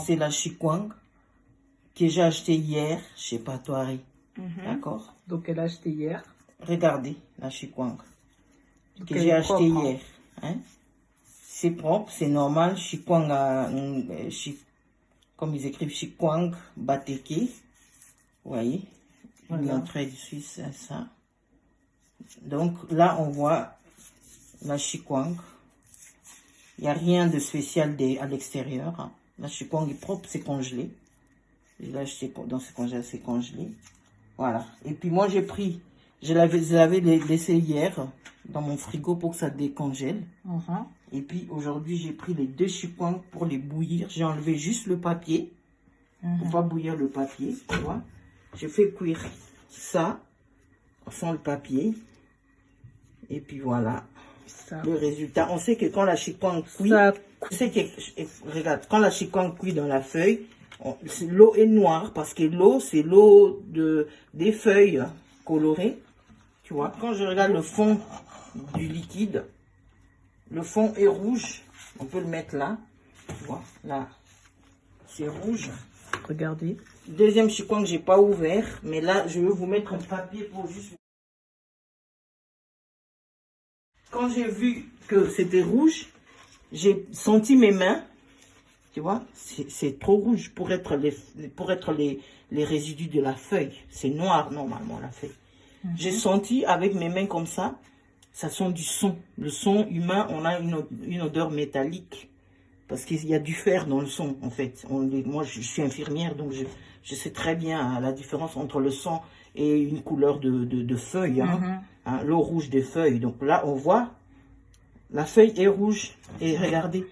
C'est la chikwang que j'ai acheté hier chez Patoari. D'accord? Donc, elle a acheté hier. Regardez la chikwang Donc, que elle j'ai est acheté propre, hein. hier. Hein? C'est propre, c'est normal. Chikwang, comme ils écrivent, chikwang bateke. Vous voyez? Voilà. Il y a un trait dessus, c'est ça. Donc là, on voit la chikwang. Il n'y a rien de spécial à l'extérieur. Hein. La chikwang est propre, c'est congelé. Je l'ai acheté dans ce congèle, c'est congelé. Voilà. Et puis moi, j'ai pris, je l'avais laissé hier dans mon frigo pour que ça décongèle. Et puis aujourd'hui, j'ai pris les 2 chikwangs pour les bouillir. J'ai enlevé juste le papier. Pour pas bouillir le papier, tu vois. J'ai fait cuire ça sans le papier. Et puis voilà. Ça. Le résultat. On sait que quand la chikwang cuit, regarde, quand la chikwang cuit dans la feuille, l'eau est noire parce que l'eau, c'est l'eau des feuilles colorées. Tu vois, quand je regarde le fond du liquide, le fond est rouge. On peut le mettre là. Tu vois, là, c'est rouge. Regardez. Deuxième chikwang que j'ai pas ouvert, mais là, je vais vous mettre un papier pour juste... Quand j'ai vu que c'était rouge, j'ai senti mes mains. Tu vois, c'est trop rouge pour être les résidus de la feuille. C'est noir normalement la feuille. J'ai senti avec mes mains comme ça sent du son. Le son humain, on a une odeur métallique. Parce qu'il y a du fer dans le son, en fait. Moi, je suis infirmière, donc je sais très bien la différence entre le son et une couleur de feuille. Hein, l'eau rouge des feuilles. Donc là, on voit, la feuille est rouge. Et regardez,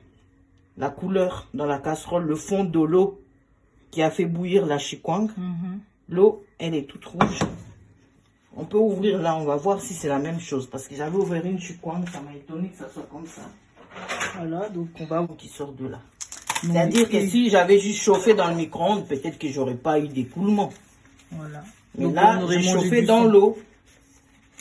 la couleur dans la casserole, le fond de l'eau qui a fait bouillir la chikwang. L'eau, elle est toute rouge. On peut ouvrir là, on va voir si c'est la même chose. Parce que j'avais ouvert une chikwang, ça m'a étonné que ça soit comme ça. Voilà, donc on va voir qui sort de là. C'est-à-dire que si j'avais juste chauffé dans le micro-ondes, peut-être que j'aurais pas eu d'écoulement. Voilà. Mais donc là, j'ai chauffé dans l'eau.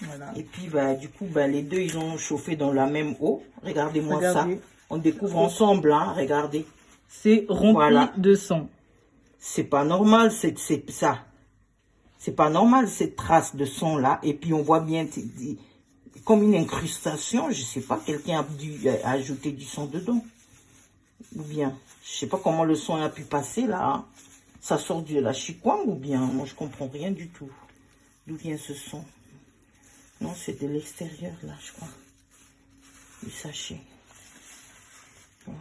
Voilà. Et puis, bah, du coup, bah, les deux, ils ont chauffé dans la même eau. Regardez-moi ça. On découvre ensemble, hein, regardez. C'est rempli de sang. C'est pas normal, c'est ça. C'est pas normal, cette trace de sang-là. Et puis, on voit bien... comme une incrustation, je sais pas, quelqu'un a dû ajouter du sang dedans. Ou bien, je sais pas comment le sang a pu passer là. Hein. Ça sort de la chikwang ou bien, moi je comprends rien du tout. D'où vient ce son? Non, c'est de l'extérieur là, je crois. Du sachet. Voilà.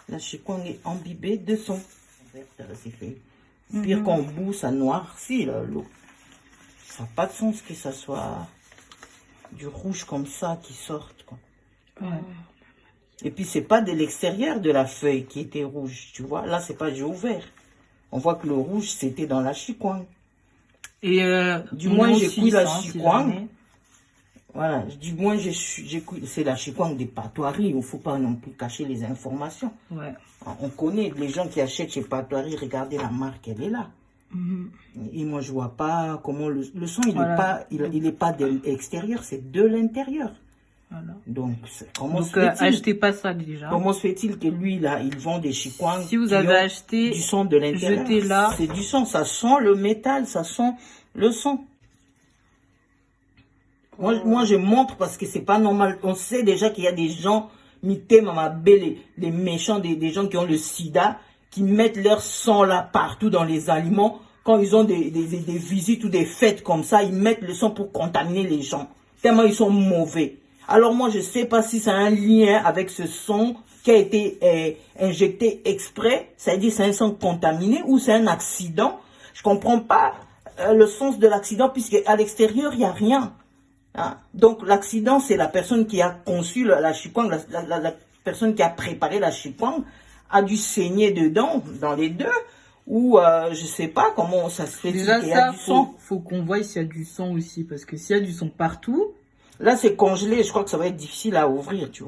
La chikwang est imbibée de son. Pire qu'en bout, ça noircit l'eau. Ça n'a pas de sens que ça soit... du rouge comme ça qui sortent quoi. Et puis c'est pas de l'extérieur de la feuille qui était rouge, tu vois. Là c'est pas j'ai ouvert. On voit que le rouge c'était dans la chikwang. Et du moins j'ai cuit la chikwang. Voilà, du moins j'ai cuit, c'est la chikwang des Patoari. Il ne faut pas non plus cacher les informations. Ouais. On connaît les gens qui achètent chez Patoari. Regardez la marque, elle est là. Et moi je vois pas comment le son il est pas de l'extérieur, c'est de l'intérieur. Voilà. Donc comment se fait-il, achetez pas ça déjà. Comment se fait-il que lui là il vend des chikwangs si vous avez acheté du son de l'intérieur? Jetez-la. C'est du son, ça sent le métal, ça sent le son. Moi je montre parce que c'est pas normal. On sait déjà qu'il y a des gens mités les méchants, des gens qui ont le sida, qui mettent leur sang là partout dans les aliments. Quand ils ont des visites ou des fêtes comme ça, ils mettent le sang pour contaminer les gens. Tellement ils sont mauvais. Alors moi, je ne sais pas si ça a un lien avec ce sang qui a été injecté exprès. C'est-à-dire c'est un sang contaminé ou c'est un accident. Je ne comprends pas le sens de l'accident puisque à l'extérieur, il n'y a rien. Hein? Donc l'accident, c'est la personne qui a conçu la chikwang, la personne qui a préparé la chikwang a dû saigner dedans, dans les deux, ou je sais pas comment ça se fait. Déjà ça, faut qu'on voie s'il y a du sang aussi, parce que s'il y a du sang partout... Là c'est congelé, je crois que ça va être difficile à ouvrir, tu vois.